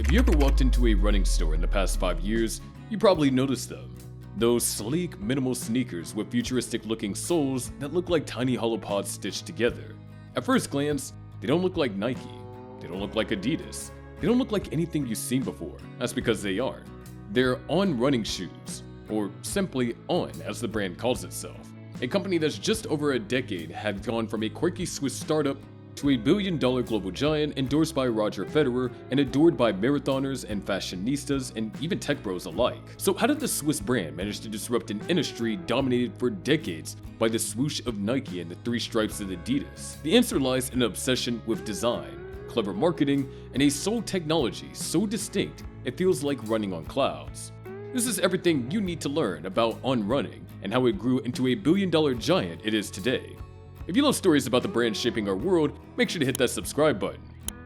If you ever walked into a running store in the past 5 years, you probably noticed them. Those sleek, minimal sneakers with futuristic-looking soles that look like tiny hollow pods stitched together. At first glance, they don't look like Nike, they don't look like Adidas, they don't look like anything you've seen before. That's because they aren't. They're On running shoes, or simply On as the brand calls itself. A company that's just over a decade had gone from a quirky Swiss startup to a billion-dollar global giant endorsed by Roger Federer and adored by marathoners and fashionistas and even tech bros alike. So how did the Swiss brand manage to disrupt an industry dominated for decades by the swoosh of Nike and the three stripes of Adidas? The answer lies in an obsession with design, clever marketing, and a sole technology so distinct it feels like running on clouds. This is everything you need to learn about On Running and how it grew into a billion-dollar giant it is today. If you love stories about the brand shaping our world, make sure to hit that subscribe button.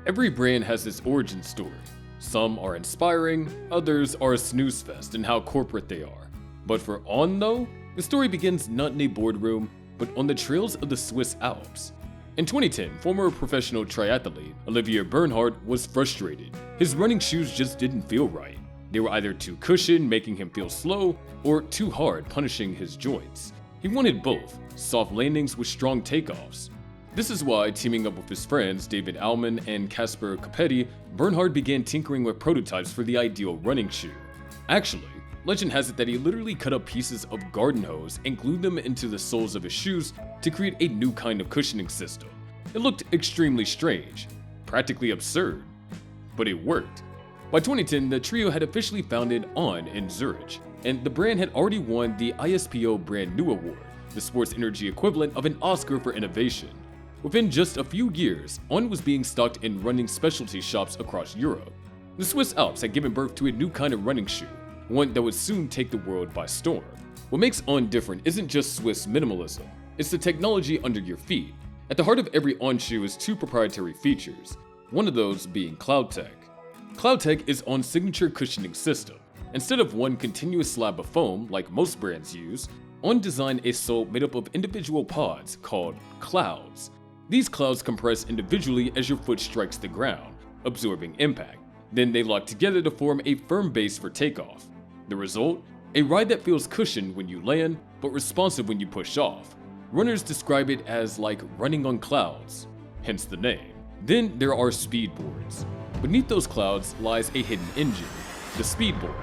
Every brand has its origin story. Some are inspiring, others are a snooze fest in how corporate they are. But for On though, the story begins not in a boardroom, but on the trails of the Swiss Alps. In 2010, former professional triathlete Olivier Bernhard was frustrated. His running shoes just didn't feel right. They were either too cushioned, making him feel slow, or too hard, punishing his joints. He wanted both, soft landings with strong takeoffs. This is why, teaming up with his friends David Alman and Casper Capetti, Bernhard began tinkering with prototypes for the ideal running shoe. Actually, legend has it that he literally cut up pieces of garden hose and glued them into the soles of his shoes to create a new kind of cushioning system. It looked extremely strange, practically absurd, but it worked. By 2010, the trio had officially founded On in Zurich, and the brand had already won the ISPO Brand New Award, the sports energy equivalent of an Oscar for innovation. Within just a few years, On was being stocked in running specialty shops across Europe. The Swiss Alps had given birth to a new kind of running shoe, one that would soon take the world by storm. What makes On different isn't just Swiss minimalism, it's the technology under your feet. At the heart of every On shoe is two proprietary features, one of those being CloudTec. CloudTec is On's signature cushioning system. Instead of one continuous slab of foam like most brands use, On designed a sole made up of individual pods called clouds. These clouds compress individually as your foot strikes the ground, absorbing impact. Then they lock together to form a firm base for takeoff. The result? A ride that feels cushioned when you land, but responsive when you push off. Runners describe it as like running on clouds, hence the name. Then there are speed boards. Beneath those clouds lies a hidden engine, the speed board.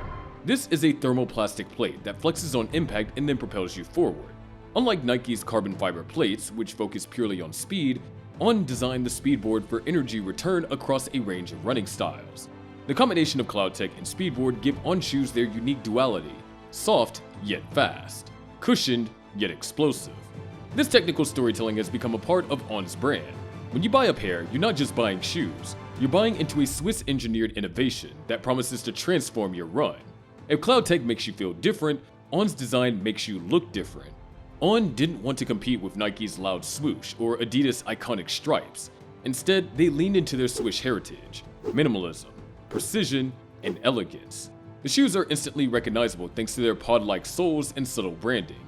This is a thermoplastic plate that flexes on impact and then propels you forward. Unlike Nike's carbon fiber plates, which focus purely on speed, On designed the speedboard for energy return across a range of running styles. The combination of CloudTec and speedboard give On shoes their unique duality, soft yet fast, cushioned yet explosive. This technical storytelling has become a part of On's brand. When you buy a pair, you're not just buying shoes, you're buying into a Swiss-engineered innovation that promises to transform your run. If CloudTec makes you feel different, On's design makes you look different. On didn't want to compete with Nike's loud swoosh or Adidas' iconic stripes. Instead, they leaned into their Swiss heritage, minimalism, precision, and elegance. The shoes are instantly recognizable thanks to their pod-like soles and subtle branding.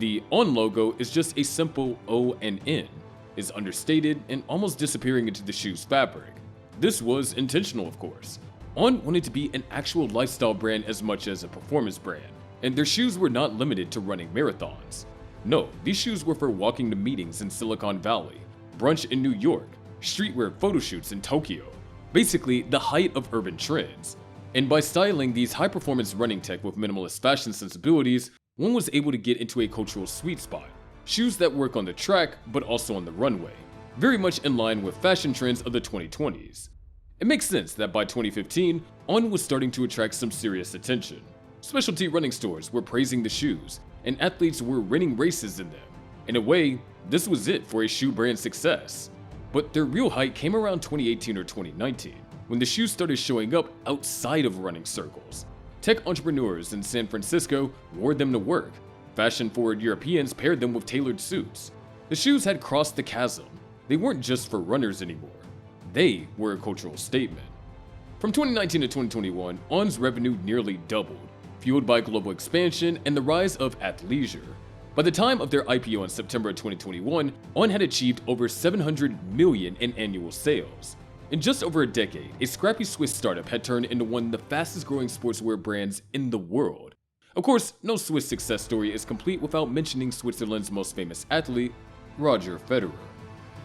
The On logo is just a simple O and N, is understated and almost disappearing into the shoe's fabric. This was intentional, of course. On wanted to be an actual lifestyle brand as much as a performance brand, and their shoes were not limited to running marathons. No, these shoes were for walking to meetings in Silicon Valley, brunch in New York, streetwear photo shoots in Tokyo, basically the height of urban trends. And by styling these high-performance running tech with minimalist fashion sensibilities, one was able to get into a cultural sweet spot. Shoes that work on the track, but also on the runway, very much in line with fashion trends of the 2020s. It makes sense that by 2015, On was starting to attract some serious attention. Specialty running stores were praising the shoes, and athletes were winning races in them. In a way, this was it for a shoe brand success. But their real height came around 2018 or 2019, when the shoes started showing up outside of running circles. Tech entrepreneurs in San Francisco wore them to work. Fashion-forward Europeans paired them with tailored suits. The shoes had crossed the chasm. They weren't just for runners anymore. They were a cultural statement. From 2019 to 2021, On's revenue nearly doubled, fueled by global expansion and the rise of athleisure. By the time of their IPO in September 2021, On had achieved over $700 million in annual sales. In just over a decade, a scrappy Swiss startup had turned into one of the fastest growing sportswear brands in the world. Of course, no Swiss success story is complete without mentioning Switzerland's most famous athlete, Roger Federer.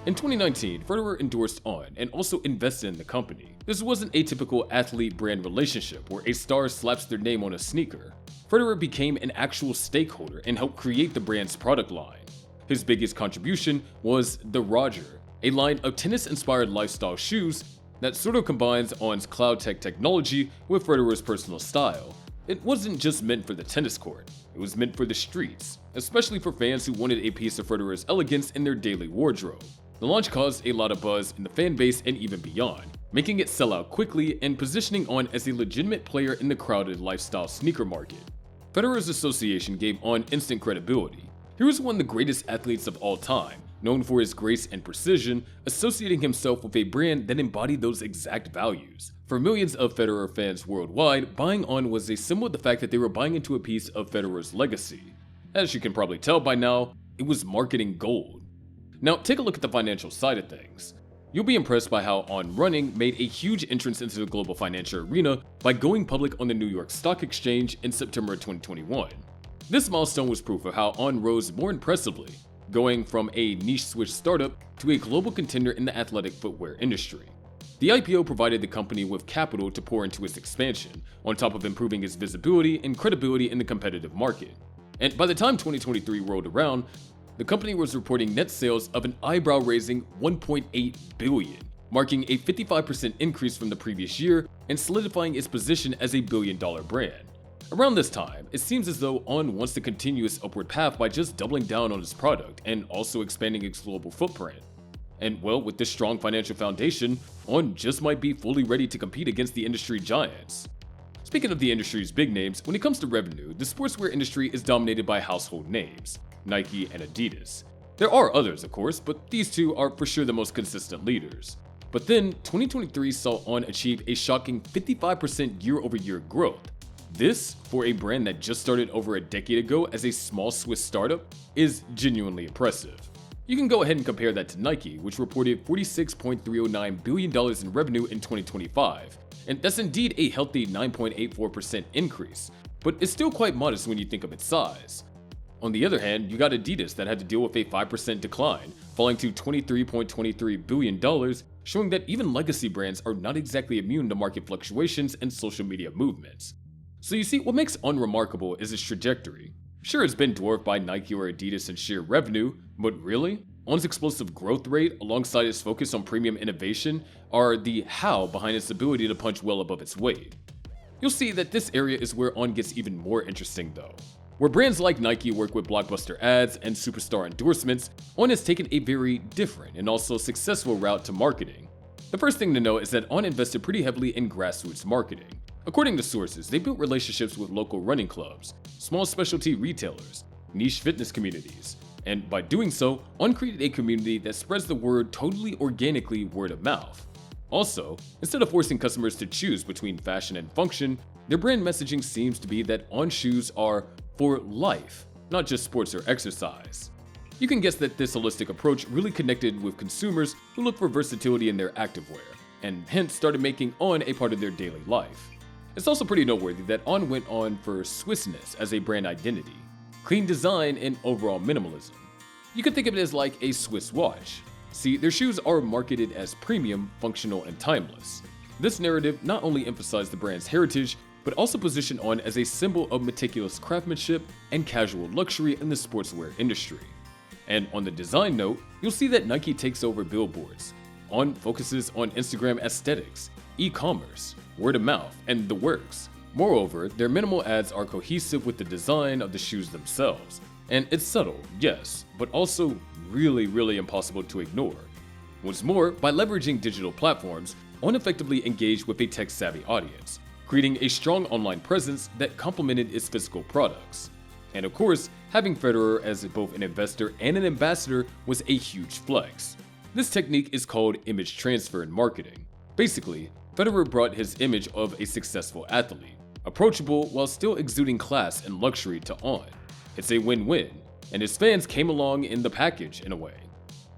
In 2019, Federer endorsed On and also invested in the company. This wasn't a typical athlete-brand relationship where a star slaps their name on a sneaker. Federer became an actual stakeholder and helped create the brand's product line. His biggest contribution was the Roger, a line of tennis-inspired lifestyle shoes that sort of combines On's CloudTec technology with Federer's personal style. It wasn't just meant for the tennis court, it was meant for the streets, especially for fans who wanted a piece of Federer's elegance in their daily wardrobe. The launch caused a lot of buzz in the fan base and even beyond, making it sell out quickly and positioning On as a legitimate player in the crowded lifestyle sneaker market. Federer's association gave On instant credibility. He was one of the greatest athletes of all time, known for his grace and precision, associating himself with a brand that embodied those exact values. For millions of Federer fans worldwide, buying On was a symbol of the fact that they were buying into a piece of Federer's legacy. As you can probably tell by now, it was marketing gold. Now take a look at the financial side of things. You'll be impressed by how On Running made a huge entrance into the global financial arena by going public on the New York Stock Exchange in September 2021. This milestone was proof of how On rose more impressively, going from a niche Swiss startup to a global contender in the athletic footwear industry. The IPO provided the company with capital to pour into its expansion, on top of improving its visibility and credibility in the competitive market. And by the time 2023 rolled around, the company was reporting net sales of an eyebrow-raising $1.8 billion, marking a 55% increase from the previous year and solidifying its position as a billion-dollar brand. Around this time, it seems as though On wants to continue its upward path by just doubling down on its product and also expanding its global footprint. And well, with this strong financial foundation, On just might be fully ready to compete against the industry giants. Speaking of the industry's big names, when it comes to revenue, the sportswear industry is dominated by household names, Nike and Adidas. There are others, of course, but these two are for sure the most consistent leaders. But then, 2023 saw On achieve a shocking 55% year-over-year growth. This, for a brand that just started over a decade ago as a small Swiss startup, is genuinely impressive. You can go ahead and compare that to Nike, which reported $46.309 billion in revenue in 2025. And that's indeed a healthy 9.84% increase, but it's still quite modest when you think of its size. On the other hand, you got Adidas that had to deal with a 5% decline, falling to $23.23 billion, showing that even legacy brands are not exactly immune to market fluctuations and social media movements. So you see, what makes On remarkable is its trajectory. Sure, it's been dwarfed by Nike or Adidas in sheer revenue, but really? On's explosive growth rate, alongside its focus on premium innovation, are the how behind its ability to punch well above its weight. You'll see that this area is where On gets even more interesting though. Where brands like Nike work with blockbuster ads and superstar endorsements, On has taken a very different and also successful route to marketing. The first thing to know is that On invested pretty heavily in grassroots marketing. According to sources, they built relationships with local running clubs, small specialty retailers, niche fitness communities, and by doing so, On created a community that spreads the word totally organically word of mouth. Also, instead of forcing customers to choose between fashion and function, their brand messaging seems to be that On shoes are for life, not just sports or exercise. You can guess that this holistic approach really connected with consumers who look for versatility in their activewear, and hence started making On a part of their daily life. It's also pretty noteworthy that On went on for Swissness as a brand identity, clean design, and overall minimalism. You could think of it as like a Swiss watch. See, their shoes are marketed as premium, functional, and timeless. This narrative not only emphasized the brand's heritage, but also positioned On as a symbol of meticulous craftsmanship and casual luxury in the sportswear industry. And on the design note, you'll see that Nike takes over billboards. On focuses on Instagram aesthetics, e-commerce, word of mouth, and the works. Moreover, their minimal ads are cohesive with the design of the shoes themselves. And it's subtle, yes, but also really impossible to ignore. What's more, by leveraging digital platforms, On effectively engaged with a tech-savvy audience, creating a strong online presence that complemented its physical products. And of course, having Federer as both an investor and an ambassador was a huge flex. This technique is called image transfer in marketing. Basically, Federer brought his image of a successful athlete, approachable while still exuding class and luxury to On. It's a win-win, and his fans came along in the package in a way.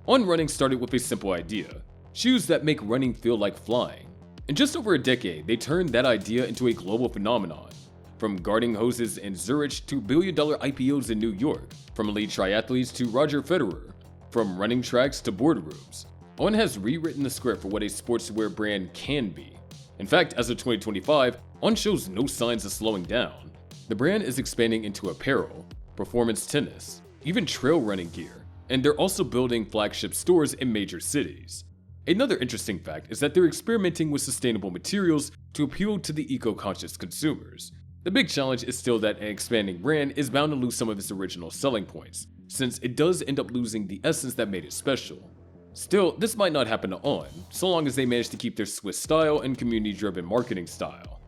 On Running started with a simple idea: shoes that make running feel like flying. In just over a decade, they turned that idea into a global phenomenon. From gardening hoses in Zurich to billion-dollar IPOs in New York, from elite triathletes to Roger Federer, from running tracks to boardrooms, On has rewritten the script for what a sportswear brand can be. In fact, as of 2025, On shows no signs of slowing down. The brand is expanding into apparel, performance tennis, even trail running gear, and they're also building flagship stores in major cities. Another interesting fact is that they're experimenting with sustainable materials to appeal to the eco-conscious consumers. The big challenge is still that an expanding brand is bound to lose some of its original selling points, since it does end up losing the essence that made it special. Still, this might not happen to On, so long as they manage to keep their Swiss style and community-driven marketing style.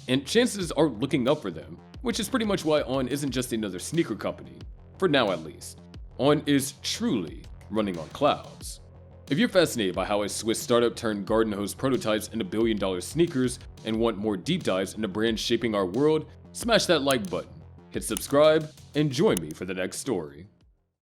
And chances are looking up for them, which is pretty much why On isn't just another sneaker company, for now at least. On is truly running on clouds. If you're fascinated by how a Swiss startup turned garden hose prototypes into billion-dollar sneakers and want more deep dives into brands shaping our world, smash that like button, hit subscribe, and join me for the next story.